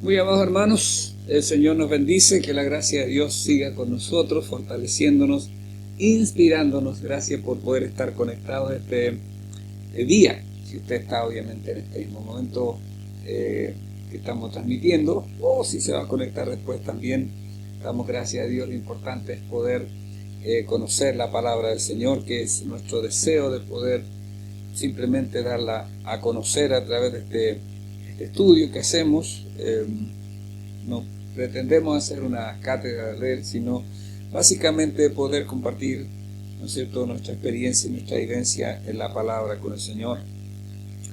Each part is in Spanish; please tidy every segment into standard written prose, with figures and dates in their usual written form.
Muy amados hermanos, el Señor nos bendice, que la gracia de Dios siga con nosotros, fortaleciéndonos, inspirándonos. Gracias por poder estar conectados este día, si usted está obviamente en este mismo momento que estamos transmitiendo, o si se va a conectar después también. Damos gracias a Dios. Lo importante es poder conocer la palabra del Señor, que es nuestro deseo de poder simplemente darla a conocer a través de este estudio que hacemos. No pretendemos hacer una cátedra de él, sino básicamente poder compartir, ¿no es cierto?, nuestra experiencia y nuestra vivencia en la palabra con el Señor.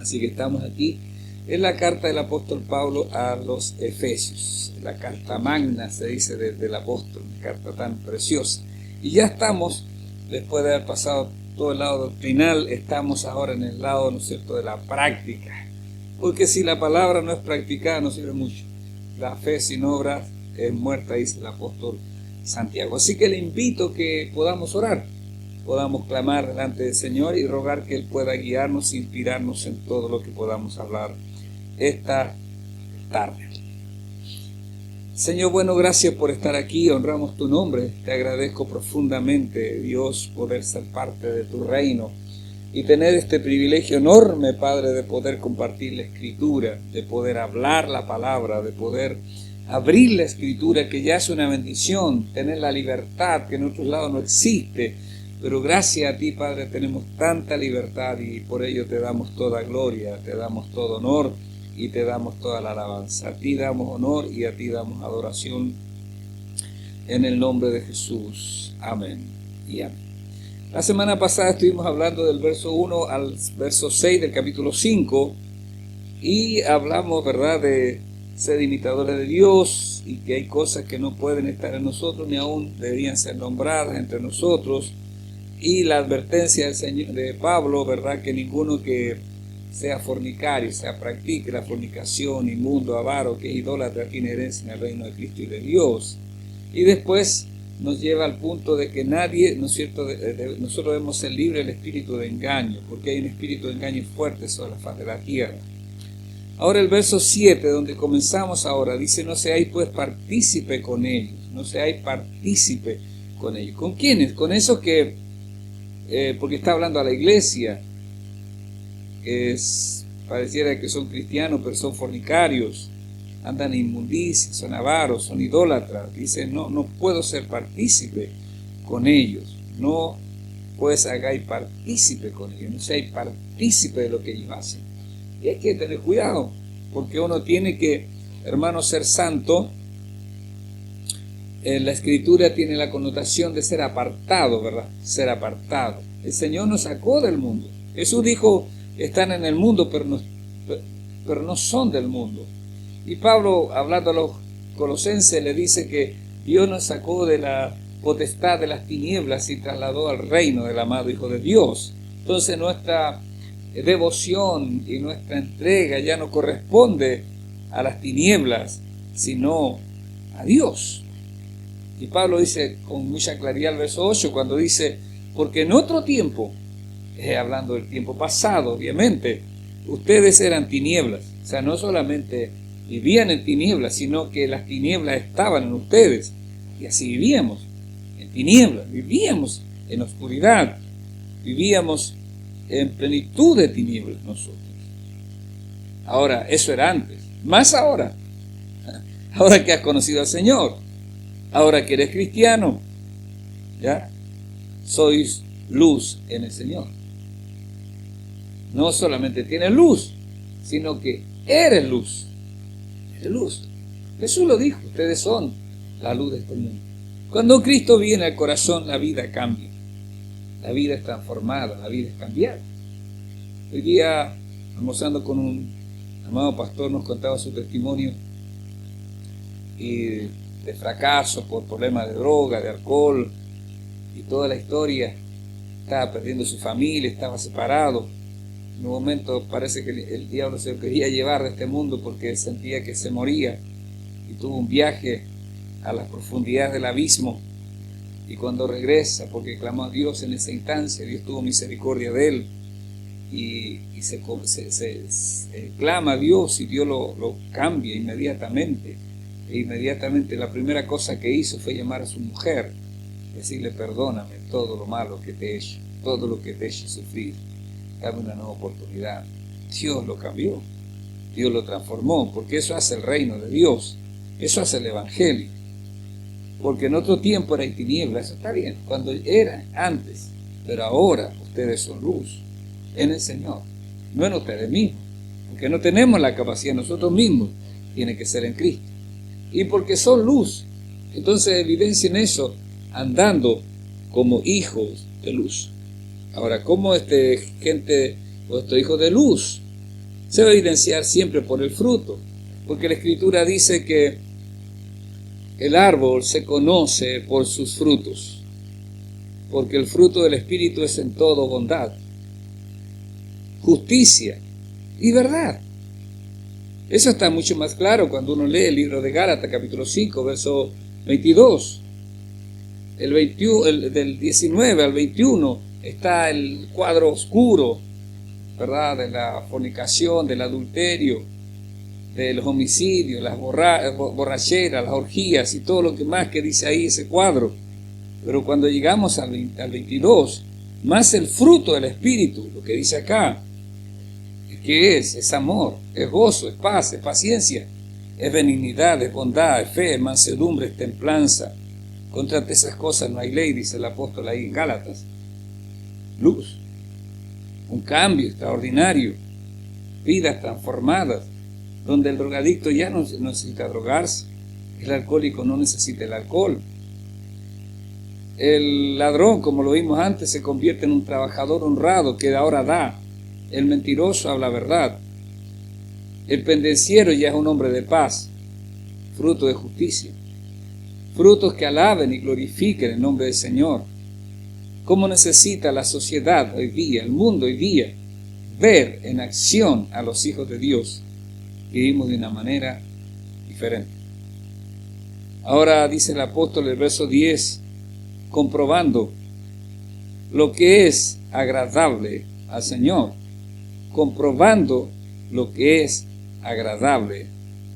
Así que estamos aquí en la carta del apóstol Pablo a los Efesios, la carta magna, se dice, del apóstol, una carta tan preciosa. Y ya estamos, después de haber pasado todo el lado doctrinal, estamos ahora en el lado, ¿no es cierto?, de la práctica. Porque si la palabra no es practicada, no sirve mucho. La fe sin obras es muerta, dice el apóstol Santiago. Así que le invito que podamos orar, podamos clamar delante del Señor y rogar que Él pueda guiarnos, inspirarnos en todo lo que podamos hablar esta tarde. Señor, bueno, gracias por estar aquí, honramos tu nombre, te agradezco profundamente, Dios, poder ser parte de tu reino y tener este privilegio enorme, Padre, de poder compartir la Escritura, de poder hablar la palabra, de poder abrir la Escritura, que ya es una bendición, tener la libertad que en otros lados no existe, pero gracias a ti, Padre, tenemos tanta libertad y por ello te damos toda gloria, te damos todo honor y te damos toda la alabanza. A ti damos honor y a ti damos adoración en el nombre de Jesús. Amén y amén. La semana pasada estuvimos hablando del verso 1 al verso 6 del capítulo 5 y hablamos, ¿verdad?, de ser imitadores de Dios y que hay cosas que no pueden estar en nosotros ni aún deberían ser nombradas entre nosotros, y la advertencia del Señor, de Pablo, ¿verdad?, que ninguno que sea fornicario, sea practique la fornicación, inmundo, avaro, que es idólatra, tiene herencia en el reino de Cristo y de Dios. Y después nos lleva al punto de que nadie, ¿no es cierto?, nosotros debemos ser libres del espíritu de engaño, porque hay un espíritu de engaño fuerte sobre la faz de la tierra. Ahora el verso 7, donde comenzamos ahora, dice: no seáis pues partícipe con ellos, no seáis partícipe con ellos. ¿Con quiénes? Con esos que, porque está hablando a la iglesia, que pareciera que son cristianos, pero son fornicarios, andan en inmundicia, son avaros, son idólatras. Dicen: no puedo ser partícipe con ellos, no pues hagáis partícipe con ellos, no seáis partícipe de lo que ellos hacen. Y hay que tener cuidado, porque uno tiene que, hermano, ser santo. La Escritura tiene la connotación de ser apartado, ¿verdad? Ser apartado. El Señor nos sacó del mundo. Jesús dijo: están en el mundo, pero no son del mundo. Y Pablo, hablando a los colosenses, le dice que Dios nos sacó de la potestad de las tinieblas y trasladó al reino del amado Hijo de Dios. Entonces nuestra devoción y nuestra entrega ya no corresponde a las tinieblas, sino a Dios. Y Pablo dice con mucha claridad el verso 8, cuando dice: porque en otro tiempo, hablando del tiempo pasado, obviamente, ustedes eran tinieblas. O sea, no solamente vivían en tinieblas, sino que las tinieblas estaban en ustedes. Y así vivíamos, en tinieblas, vivíamos en oscuridad, vivíamos en plenitud de tinieblas nosotros. Ahora, eso era antes, más ahora que has conocido al Señor, ahora que eres cristiano, ya sois luz en el Señor. No solamente tienes luz, sino que eres luz. Eres luz. Jesús lo dijo: ustedes son la luz de este mundo. Cuando Cristo viene al corazón, la vida cambia. La vida es transformada, la vida es cambiada. Hoy día, almorzando con un amado pastor, nos contaba su testimonio y de fracaso por problemas de droga, de alcohol y toda la historia. Estaba perdiendo su familia, estaba separado. En un momento parece que el diablo se lo quería llevar de este mundo porque sentía que se moría, y tuvo un viaje a las profundidades del abismo. Y cuando regresa, porque clamó a Dios en esa instancia, Dios tuvo misericordia de él, y se clama a Dios y Dios lo cambia inmediatamente. E inmediatamente la primera cosa que hizo fue llamar a su mujer, decirle: perdóname todo lo malo que te he hecho, todo lo que te he hecho sufrir, dame una nueva oportunidad. Dios lo cambió, Dios lo transformó, porque eso hace el reino de Dios, eso hace el evangelio. Porque en otro tiempo era tiniebla, eso está bien, cuando era antes, pero ahora ustedes son luz en el Señor, no en ustedes mismos, porque no tenemos la capacidad nosotros mismos, tiene que ser en Cristo. Y porque son luz, entonces evidencien eso andando como hijos de luz. Ahora, ¿cómo gente o estos hijos de luz? Se va a evidenciar siempre por el fruto, porque la Escritura dice que el árbol se conoce por sus frutos, porque el fruto del Espíritu es en todo bondad, justicia y verdad. Eso está mucho más claro cuando uno lee el libro de Gálatas, capítulo 5, verso 22. Del 19 al 21 está el cuadro oscuro, ¿verdad?, de la fornicación, del adulterio, de los homicidios, las borracheras, las orgías y todo lo que más que dice ahí ese cuadro. Pero cuando llegamos al 22, más el fruto del Espíritu, lo que dice acá, ¿qué es? Es amor, es gozo, es paz, es paciencia, es benignidad, es bondad, es fe, es mansedumbre, es templanza. Contra esas cosas no hay ley, dice el apóstol ahí en Gálatas. Luz, un cambio extraordinario, vidas transformadas, donde el drogadicto ya no necesita drogarse, el alcohólico no necesita el alcohol, el ladrón, como lo vimos antes, se convierte en un trabajador honrado que ahora da. El mentiroso habla verdad. El pendenciero ya es un hombre de paz, fruto de justicia. Frutos que alaben y glorifiquen el nombre del Señor. ¿Cómo necesita la sociedad hoy día, el mundo hoy día, ver en acción a los hijos de Dios? Vivimos de una manera diferente. Ahora dice el apóstol en el verso 10, comprobando lo que es agradable al Señor. Comprobando lo que es agradable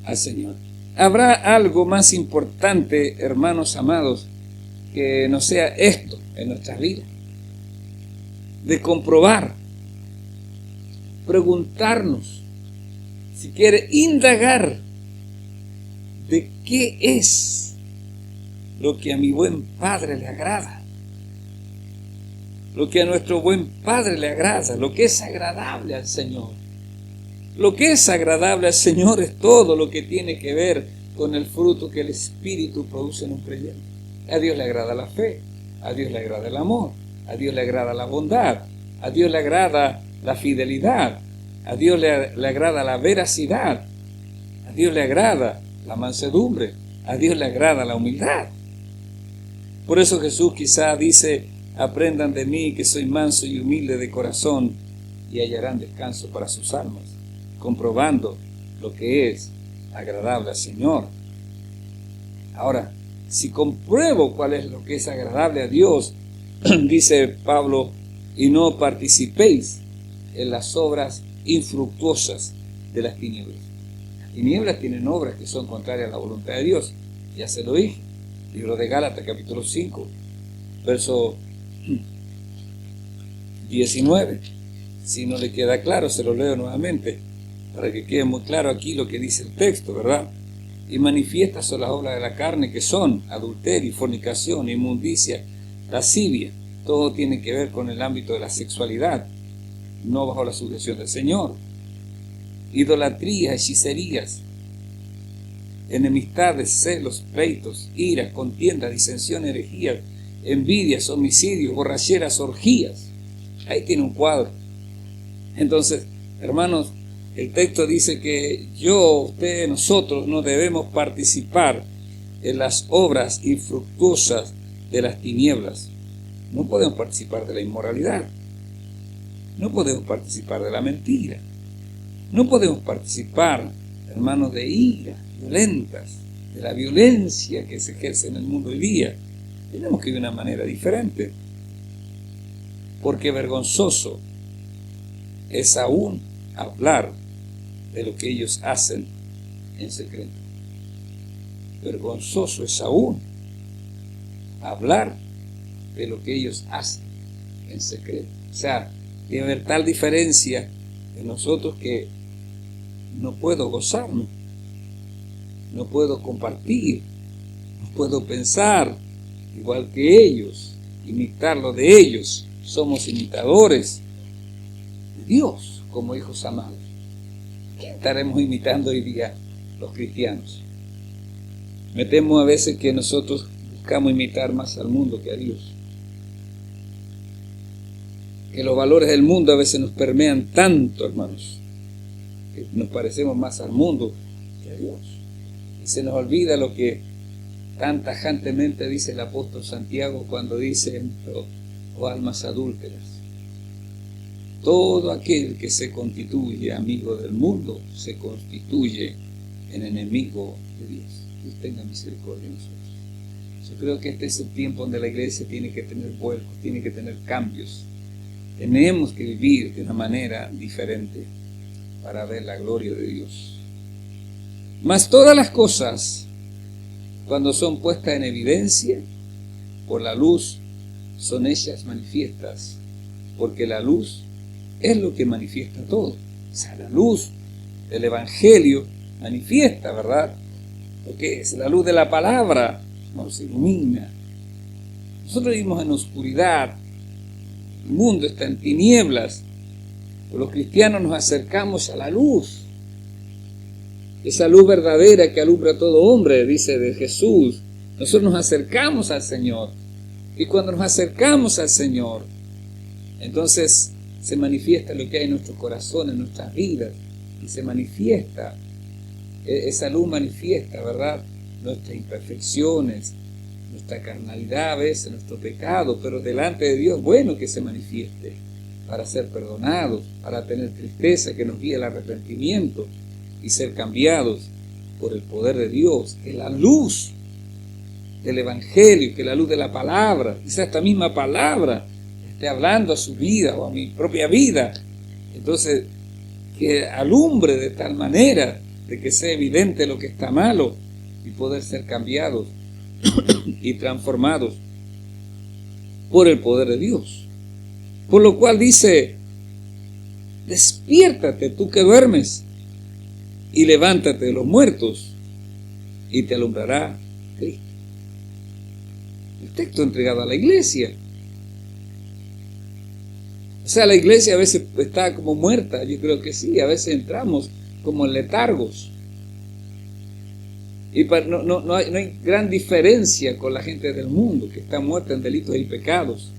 al Señor. ¿Habrá algo más importante, hermanos amados, que no sea esto en nuestras vidas? De comprobar, preguntarnos, si quiere indagar, de qué es lo que a mi buen Padre le agrada. Lo que a nuestro buen Padre le agrada, lo que es agradable al Señor. Lo que es agradable al Señor es todo lo que tiene que ver con el fruto que el Espíritu produce en un creyente. A Dios le agrada la fe, a Dios le agrada el amor, a Dios le agrada la bondad, a Dios le agrada la fidelidad, a Dios le agrada la veracidad, a Dios le agrada la mansedumbre, a Dios le agrada la humildad. Por eso Jesús quizá dice: aprendan de mí que soy manso y humilde de corazón y hallarán descanso para sus almas, comprobando lo que es agradable al Señor. Ahora, si compruebo cuál es lo que es agradable a Dios, dice Pablo, y no participéis en las obras infructuosas de las tinieblas. Las tinieblas tienen obras que son contrarias a la voluntad de Dios. Ya se lo dije. Libro de Gálatas, capítulo 5, verso 19. Si no le queda claro, se lo leo nuevamente, para que quede muy claro aquí lo que dice el texto, ¿verdad? Y manifiestas son las obras de la carne, que son adulterio, fornicación, inmundicia, lascivia. Todo tiene que ver con el ámbito de la sexualidad, no bajo la sujeción del Señor. Idolatría, hechicerías, enemistades, celos, pleitos, iras, contiendas, disensión, herejías, envidias, homicidios, borracheras, orgías. Ahí tiene un cuadro. Entonces, hermanos, el texto dice que usted, nosotros no debemos participar en las obras infructuosas de las tinieblas. No podemos participar de la inmoralidad. No podemos participar de la mentira. No podemos participar, hermanos, de ira violentas, de la violencia que se ejerce en el mundo hoy día. Tenemos que ir de una manera diferente. Porque vergonzoso es aún hablar de lo que ellos hacen en secreto. Vergonzoso es aún hablar de lo que ellos hacen en secreto. O sea, debe haber tal diferencia en nosotros que no puedo gozarme, no puedo compartir, no puedo pensar igual que ellos, imitar lo de ellos. Somos imitadores de Dios como hijos amados. ¿Qué estaremos imitando hoy día los cristianos? Me temo a veces que nosotros buscamos imitar más al mundo que a Dios. Que los valores del mundo a veces nos permean tanto, hermanos, que nos parecemos más al mundo que a Dios. Y se nos olvida lo que tan tajantemente dice el apóstol Santiago cuando dice: oh almas adúlteras, todo aquel que se constituye amigo del mundo se constituye en enemigo de Dios. Dios tenga misericordia de nosotros. Yo creo que este es el tiempo donde la iglesia tiene que tener vuelcos, tiene que tener cambios. Tenemos que vivir de una manera diferente para ver la gloria de Dios. Mas todas las cosas, cuando son puestas en evidencia por la luz, son ellas manifiestas, porque la luz es lo que manifiesta todo. O sea, la luz del Evangelio manifiesta, ¿verdad? Lo que es la luz de la palabra, nos ilumina. Nosotros vivimos en oscuridad, el mundo está en tinieblas, pero los cristianos nos acercamos a la luz, esa luz verdadera que alumbra a todo hombre, dice de Jesús. Nosotros nos acercamos al Señor, y cuando nos acercamos al Señor, entonces se manifiesta lo que hay en nuestro corazón, en nuestras vidas, y se manifiesta, esa luz manifiesta, ¿verdad?, nuestras imperfecciones, nuestra carnalidad a veces, nuestro pecado, pero delante de Dios, bueno que se manifieste, para ser perdonados, para tener tristeza que nos guíe al arrepentimiento y ser cambiados por el poder de Dios, que la luz del Evangelio, que la luz de la palabra, quizás esta misma palabra esté hablando a su vida o a mi propia vida. Entonces, que alumbre de tal manera de que sea evidente lo que está malo y poder ser cambiados y transformados por el poder de Dios. Por lo cual dice: despiértate tú que duermes y levántate de los muertos y te alumbrará Cristo. El texto entregado a la iglesia. O sea, la iglesia a veces está como muerta. Yo creo que sí, a veces entramos como en letargos. Y no hay gran diferencia con la gente del mundo que está muerta en delitos y pecados.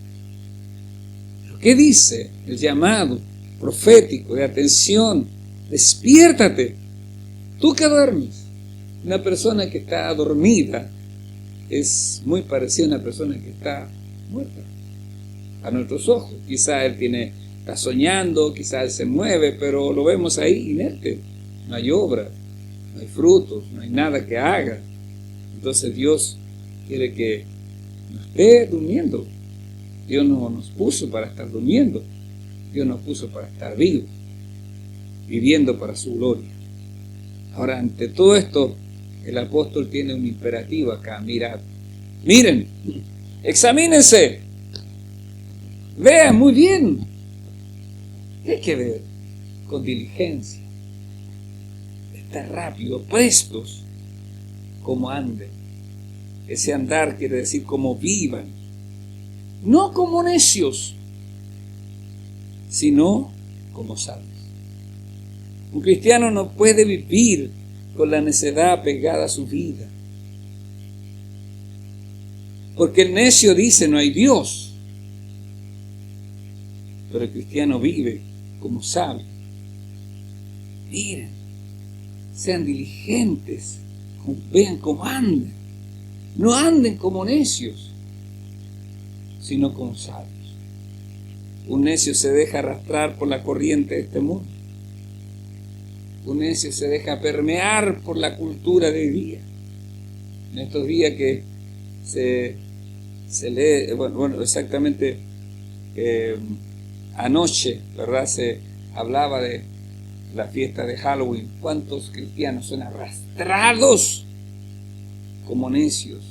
¿Pero qué dice el llamado profético de atención? Despiértate, tú que duermes. Una persona que está dormida es muy parecida a una persona que está muerta a nuestros ojos. Quizá él está soñando, quizá él se mueve, pero lo vemos ahí inerte. No hay obra, no hay frutos, no hay nada que haga. Entonces Dios quiere que no esté durmiendo. Dios no nos puso para estar durmiendo. Dios nos puso para estar vivos, viviendo para su gloria. Ahora, ante todo esto, el apóstol tiene un imperativo acá. Mirad, miren, examínense, vean muy bien. ¿Qué hay que ver? Con diligencia. Estar rápido, prestos, como anden. Ese andar quiere decir como vivan. No como necios, sino como sabios. Un cristiano no puede vivir con la necedad pegada a su vida. Porque el necio dice: no hay Dios. Pero el cristiano vive como sabio. Miren, sean diligentes, vean cómo anden. No anden como necios, sino como sabios. Un necio se deja arrastrar por la corriente de este mundo. Un necio se deja permear por la cultura de hoy día. En estos días que se lee, bueno, exactamente anoche, ¿verdad? Se hablaba de la fiesta de Halloween. ¿Cuántos cristianos son arrastrados como necios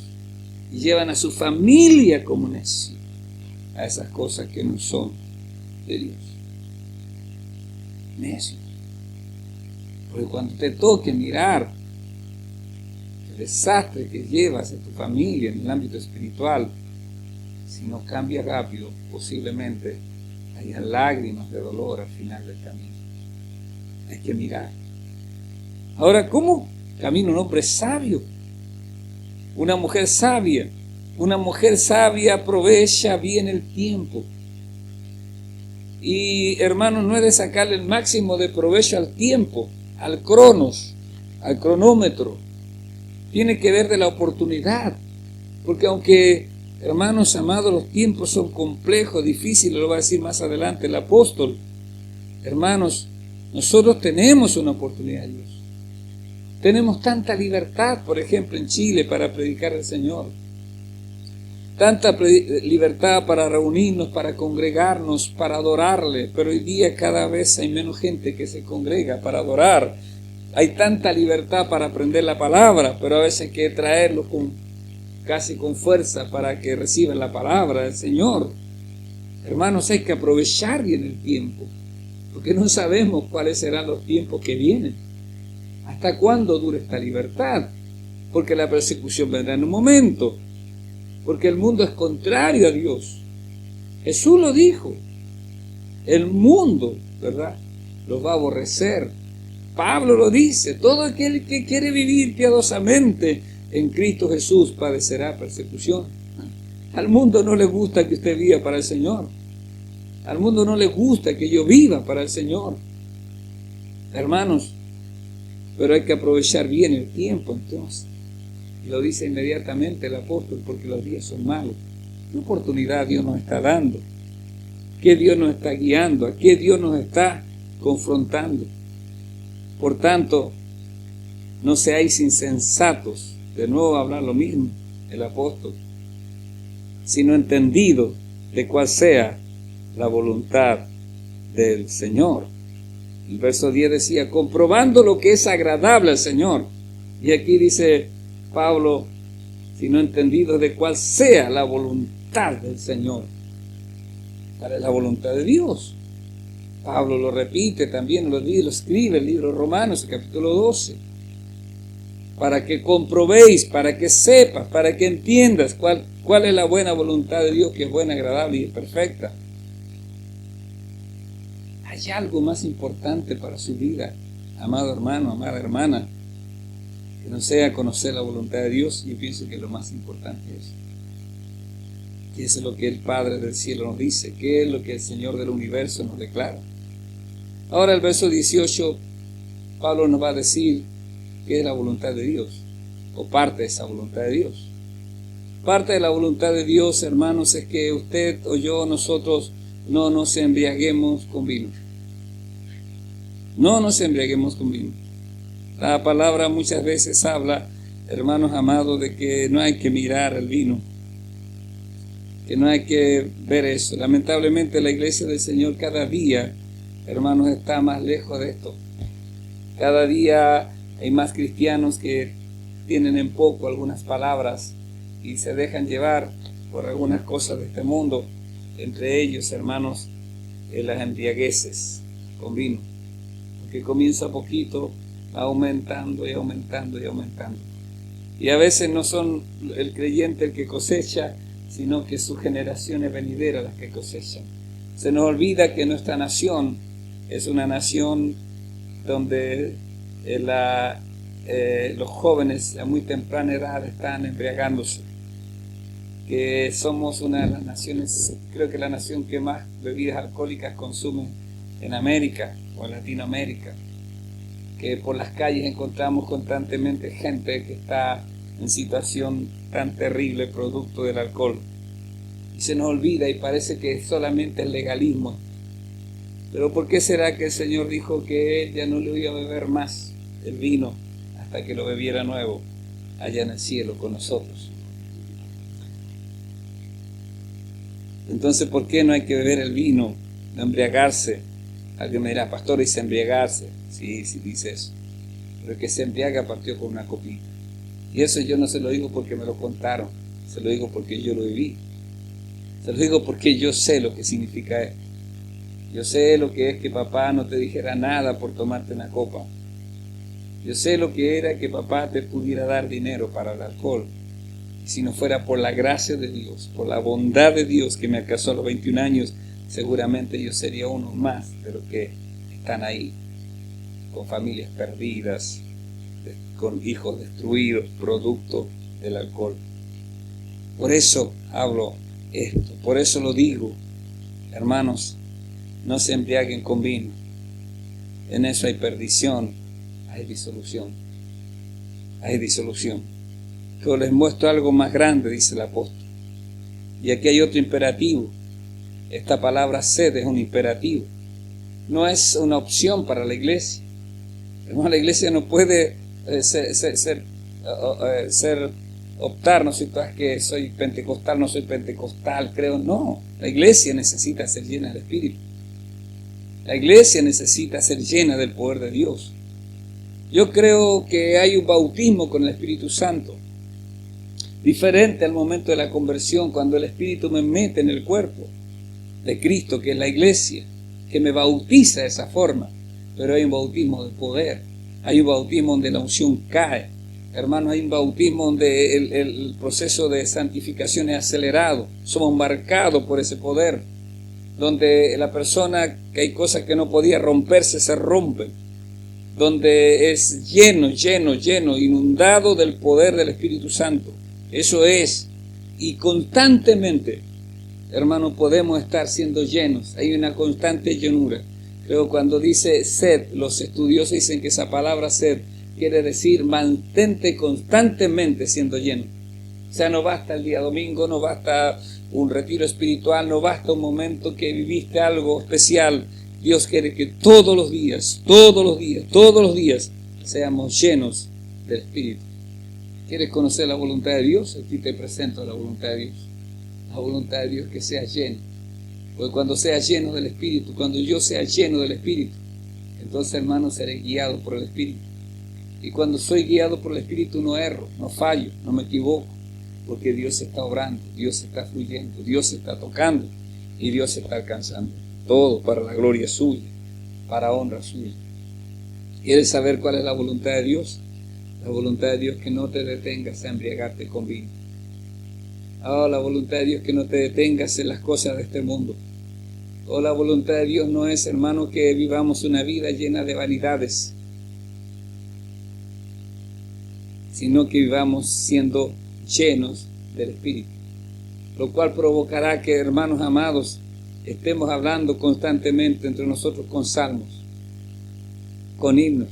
y llevan a su familia como necios a esas cosas que no son de Dios? Necios. Porque cuando te toque mirar el desastre que llevas en tu familia en el ámbito espiritual, si no cambia rápido, posiblemente haya lágrimas de dolor al final del camino. Hay que mirar. Ahora, ¿cómo camina un hombre sabio? Una mujer sabia. Una mujer sabia aprovecha bien el tiempo. Y, hermanos, no es de sacarle el máximo de provecho al tiempo, al cronos, al cronómetro. Tiene que ver de la oportunidad. Porque aunque, hermanos amados, los tiempos son complejos, difíciles, lo va a decir más adelante el apóstol. Hermanos, nosotros tenemos una oportunidad de Dios. Tenemos tanta libertad, por ejemplo, en Chile para predicar al Señor. Tanta libertad para reunirnos, para congregarnos, para adorarle. Pero hoy día cada vez hay menos gente que se congrega para adorar. Hay tanta libertad para aprender la palabra, pero a veces hay que traerlos casi con fuerza para que reciban la palabra del Señor. Hermanos, hay que aprovechar bien el tiempo, porque no sabemos cuáles serán los tiempos que vienen. ¿Hasta cuándo dura esta libertad? Porque la persecución vendrá en un momento, porque el mundo es contrario a Dios. Jesús lo dijo. El mundo, ¿verdad?, los va a aborrecer. Pablo lo dice. Todo aquel que quiere vivir piadosamente en Cristo Jesús padecerá persecución. Al mundo no le gusta que usted viva para el Señor. Al mundo no le gusta que yo viva para el Señor. Hermanos, pero hay que aprovechar bien el tiempo entonces. Y lo dice inmediatamente el apóstol, porque los días son malos. ¿Qué oportunidad Dios nos está dando? ¿Qué Dios nos está guiando? ¿A qué Dios nos está confrontando? Por tanto, no seáis insensatos. De nuevo habla lo mismo el apóstol, sino entendido de cuál sea la voluntad del Señor. El verso 10 decía, comprobando lo que es agradable al Señor. Y aquí dice Pablo, sino entendido de cuál sea la voluntad del Señor. ¿Cuál es la voluntad de Dios? Pablo lo repite también, lo escribe el libro de Romanos, el capítulo 12. Para que comprobéis, para que sepas, para que entiendas cuál es la buena voluntad de Dios, que es buena, agradable y perfecta. ¿Hay algo más importante para su vida, amado hermano, amada hermana, que no sea conocer la voluntad de Dios? Yo pienso que lo más importante es. Y eso es lo que el Padre del cielo nos dice, que es lo que el Señor del universo nos declara. Ahora el verso 18, Pablo nos va a decir qué es la voluntad de Dios, o parte de esa voluntad de Dios. Parte de la voluntad de Dios, hermanos, es que usted o yo, nosotros, no nos embriaguemos con vino. No nos embriaguemos con vino. La palabra muchas veces habla, hermanos amados, de que no hay que mirar el vino, que no hay que ver eso. Lamentablemente la iglesia del Señor cada día, hermanos, está más lejos de esto. Cada día hay más cristianos que tienen en poco algunas palabras y se dejan llevar por algunas cosas de este mundo, entre ellos, hermanos, las embriagueces con vino, porque comienza poquito, va aumentando y aumentando y aumentando. Y a veces no son el creyente el que cosecha, sino que sus generaciones venideras las que cosechan. Se nos olvida que nuestra nación es una nación donde los jóvenes a muy temprana edad están embriagándose, que somos una de las naciones, creo que la nación que más bebidas alcohólicas consume en América o en Latinoamérica, que por las calles encontramos constantemente gente que está en situación tan terrible producto del alcohol, y se nos olvida y parece que solamente es legalismo. Pero ¿por qué será que el Señor dijo que Él ya no le iba a beber más el vino hasta que lo bebiera nuevo allá en el cielo con nosotros? Entonces, ¿por qué no hay que beber el vino, no embriagarse? Alguien me dirá, pastor, dice embriagarse. Sí, sí dice eso. Pero el que se embriaga partió con una copita. Y eso yo no se lo digo porque me lo contaron. Se lo digo porque yo lo viví. Se lo digo porque yo sé lo que significa esto. Yo sé lo que es que papá no te dijera nada por tomarte una copa. Yo sé lo que era que papá te pudiera dar dinero para el alcohol. Y si no fuera por la gracia de Dios, por la bondad de Dios que me alcanzó a los 21 años, seguramente yo sería uno más de los que están ahí, con familias perdidas, con hijos destruidos, producto del alcohol. Por eso hablo esto, por eso lo digo. Hermanos, no se embriaguen con vino. En eso hay perdición, hay disolución. Hay disolución. Pero les muestro algo más grande, dice el apóstol. Y aquí hay otro imperativo. Esta palabra sed es un imperativo. No es una opción para la iglesia. Hermano, la iglesia no puede optar, no sé, que soy pentecostal, no soy pentecostal, creo. No, la iglesia necesita ser llena del Espíritu. La iglesia necesita ser llena del poder de Dios. Yo creo que hay un bautismo con el Espíritu Santo, diferente al momento de la conversión, cuando el Espíritu me mete en el cuerpo de Cristo, que es la iglesia, que me bautiza de esa forma. Pero hay un bautismo de poder, hay un bautismo donde la unción cae. Hermanos, hay un bautismo donde el proceso de santificación es acelerado, somos marcados por ese poder, donde la persona, que hay cosas que no podía romperse, se rompen, donde es lleno, inundado del poder del Espíritu Santo. Eso es, y constantemente, hermanos, podemos estar siendo llenos. Hay una constante llenura. Creo cuando dice sed, los estudiosos dicen que esa palabra sed quiere decir mantente constantemente siendo lleno. O sea, no basta el día domingo, no basta un retiro espiritual, no basta un momento que viviste algo especial. Dios quiere que todos los días seamos llenos del Espíritu. ¿Quieres conocer la voluntad de Dios? Aquí te presento la voluntad de Dios. La voluntad de Dios, que seas lleno. Porque cuando seas lleno del Espíritu, cuando yo sea lleno del Espíritu, entonces, hermano, seré guiado por el Espíritu. Y cuando soy guiado por el Espíritu no erro, no fallo, no me equivoco, porque Dios está obrando, Dios está fluyendo, Dios está tocando y Dios está alcanzando. Todo para la gloria suya, para honra suya. ¿Quieres saber cuál es la voluntad de Dios? La voluntad de Dios, que no te detengas a embriagarte con vino. La voluntad de Dios, que no te detengas en las cosas de este mundo. La voluntad de Dios no es, hermano, que vivamos una vida llena de vanidades, sino que vivamos siendo llenos del Espíritu, lo cual provocará que, hermanos amados, estemos hablando constantemente entre nosotros con salmos, con himnos,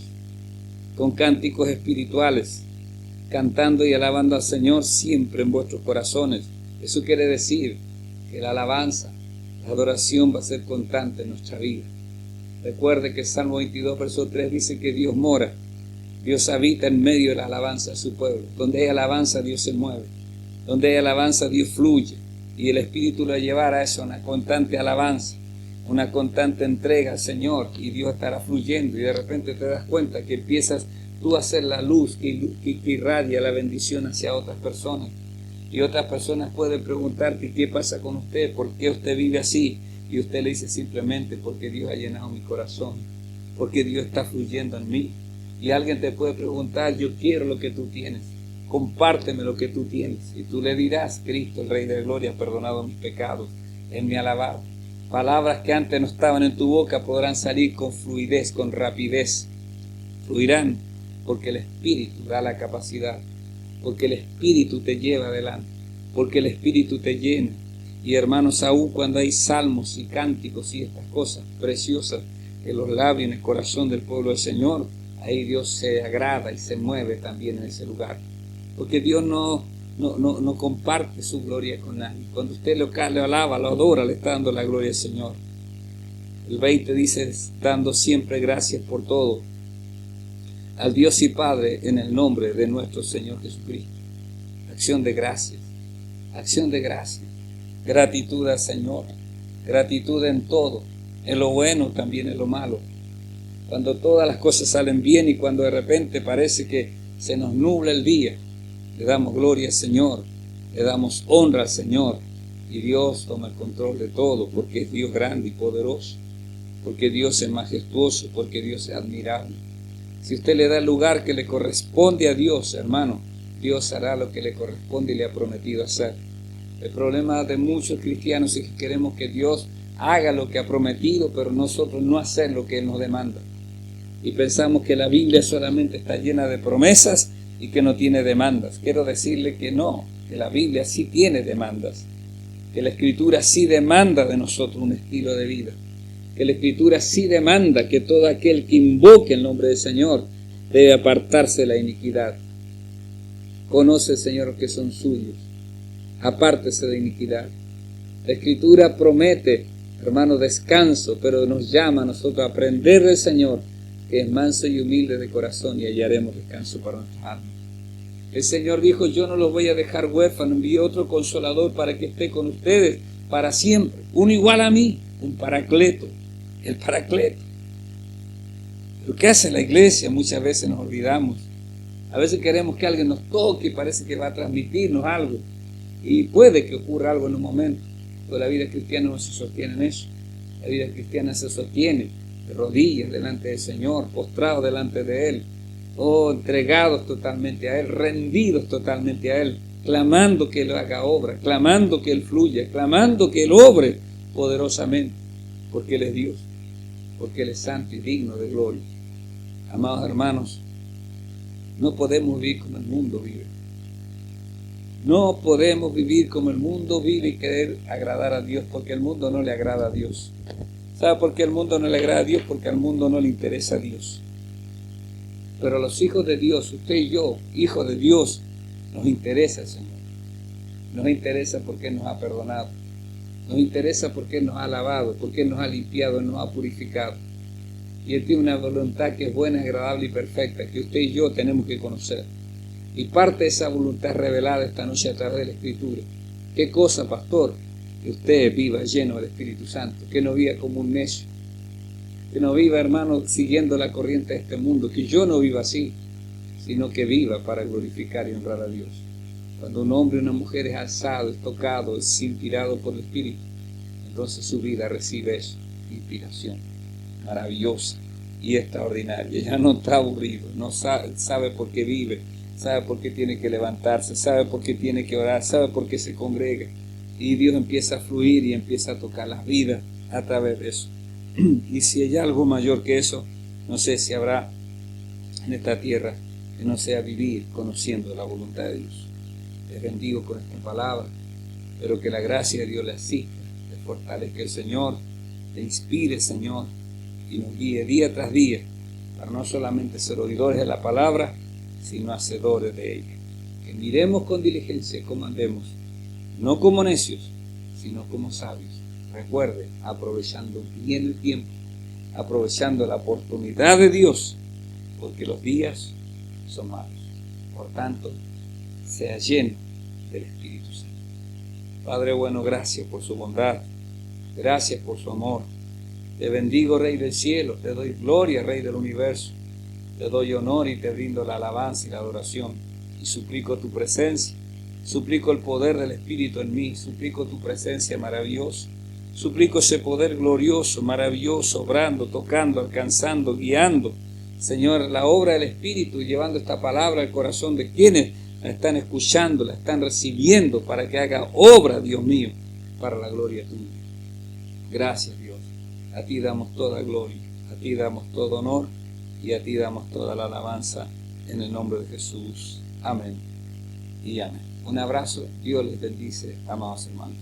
con cánticos espirituales, cantando y alabando al Señor siempre en vuestros corazones. Eso quiere decir que la alabanza, la adoración va a ser constante en nuestra vida. Recuerde que el Salmo 22, verso 3 dice que Dios mora, Dios habita en medio de la alabanza de su pueblo. Donde hay alabanza, Dios se mueve. Donde hay alabanza, Dios fluye. Y el Espíritu lo llevará a eso, una constante alabanza, una constante entrega al Señor, y Dios estará fluyendo. Y de repente te das cuenta que empiezas tú a ser la luz que irradia la bendición hacia otras personas. Y otras personas pueden preguntarte, ¿qué pasa con usted? ¿Por qué usted vive así? Y usted le dice simplemente, porque Dios ha llenado mi corazón, porque Dios está fluyendo en mí. Y alguien te puede preguntar, yo quiero lo que tú tienes, compárteme lo que tú tienes. Y tú le dirás, Cristo, el Rey de Gloria, ha perdonado mis pecados, Él me ha alabado. Palabras que antes no estaban en tu boca podrán salir con fluidez, con rapidez. Fluirán porque el Espíritu da la capacidad, porque el Espíritu te lleva adelante, porque el Espíritu te llena. Y hermanos, aún cuando hay salmos y cánticos y estas cosas preciosas en los labios, en el corazón del pueblo del Señor, ahí Dios se agrada y se mueve también en ese lugar. Porque Dios no comparte su gloria con nadie. Cuando usted lo alaba, lo adora, le está dando la gloria al Señor. El 20 dice, dando siempre gracias por todo al Dios y Padre en el nombre de nuestro Señor Jesucristo. Acción de gracias, gratitud al Señor, gratitud en todo, en lo bueno, también en lo malo. Cuando todas las cosas salen bien y cuando de repente parece que se nos nubla el día, le damos gloria al Señor, le damos honra al Señor y Dios toma el control de todo porque es Dios grande y poderoso, porque Dios es majestuoso, porque Dios es admirable. Si usted le da el lugar que le corresponde a Dios, hermano, Dios hará lo que le corresponde y le ha prometido hacer. El problema de muchos cristianos es que queremos que Dios haga lo que ha prometido, pero nosotros no hacer lo que Él nos demanda. Y pensamos que la Biblia solamente está llena de promesas y que no tiene demandas. Quiero decirle que no, que la Biblia sí tiene demandas, que la Escritura sí demanda de nosotros un estilo de vida, que la Escritura sí demanda que todo aquel que invoque el nombre del Señor debe apartarse de la iniquidad. Conoce el Señor que son suyos, apártese de iniquidad. La Escritura promete, hermano, descanso, pero nos llama a nosotros a aprender del Señor, que es manso y humilde de corazón, y hallaremos descanso para nuestras almas. El Señor dijo: yo no los voy a dejar huérfanos, envié otro consolador para que esté con ustedes para siempre, uno igual a mí, un paracleto, el paracleto. Lo que hace la iglesia, muchas veces nos olvidamos. A veces queremos que alguien nos toque y parece que va a transmitirnos algo, y puede que ocurra algo en un momento, pero la vida cristiana no se sostiene en eso. La vida cristiana se sostiene de rodillas delante del Señor, postrados delante de Él, entregados totalmente a Él, rendidos totalmente a Él, clamando que Él haga obra, clamando que Él fluya, clamando que Él obre poderosamente, porque Él es Dios, porque Él es santo y digno de gloria. Amados hermanos, no podemos vivir como el mundo vive. No podemos vivir como el mundo vive y querer agradar a Dios, porque el mundo no le agrada a Dios. ¿Sabe por qué el mundo no le agrada a Dios? Porque al mundo no le interesa a Dios. Pero a los hijos de Dios, usted y yo, hijos de Dios, nos interesa el Señor. Nos interesa porque Él nos ha perdonado. Nos interesa porque Él nos ha lavado, porque Él nos ha limpiado, Él nos ha purificado. Y Él tiene una voluntad que es buena, agradable y perfecta, que usted y yo tenemos que conocer. Y parte de esa voluntad revelada esta noche a través de la Escritura. ¿Qué cosa, pastor? Que usted viva lleno del Espíritu Santo, que no viva como un necio, que no viva, hermano, siguiendo la corriente de este mundo, que yo no viva así, sino que viva para glorificar y honrar a Dios. Cuando un hombre o una mujer es alzado, es tocado, es inspirado por el Espíritu, entonces su vida recibe eso, inspiración maravillosa y extraordinaria. Ya no está aburrido, no sabe por qué vive, sabe por qué tiene que levantarse, sabe por qué tiene que orar, sabe por qué se congrega. Y Dios empieza a fluir y empieza a tocar las vidas a través de eso. Y si hay algo mayor que eso, no sé si habrá en esta tierra que no sea vivir conociendo la voluntad de Dios. Les bendigo con esta palabra, pero que la gracia de Dios le asista, le fortalezca el Señor, le inspire, Señor, y nos guíe día tras día para no solamente ser oidores de la palabra, sino hacedores de ella. Que miremos con diligencia cómo andemos, no como necios, sino como sabios. Recuerde, aprovechando bien el tiempo, aprovechando la oportunidad de Dios, porque los días son malos. Por tanto, sea lleno del Espíritu Santo. Padre bueno, gracias por su bondad, gracias por su amor. Te bendigo, Rey del cielo, te doy gloria, Rey del universo. Te doy honor y te brindo la alabanza y la adoración. Y suplico tu presencia, suplico el poder del Espíritu en mí, suplico tu presencia maravillosa. Suplico ese poder glorioso, maravilloso, obrando, tocando, alcanzando, guiando, Señor, la obra del Espíritu, llevando esta palabra al corazón de quienes la están escuchando, la están recibiendo, para que haga obra, Dios mío, para la gloria tuya. Gracias, Dios. A ti damos toda gloria, a ti damos todo honor y a ti damos toda la alabanza en el nombre de Jesús. Amén y amén. Un abrazo. Dios les bendice, amados hermanos.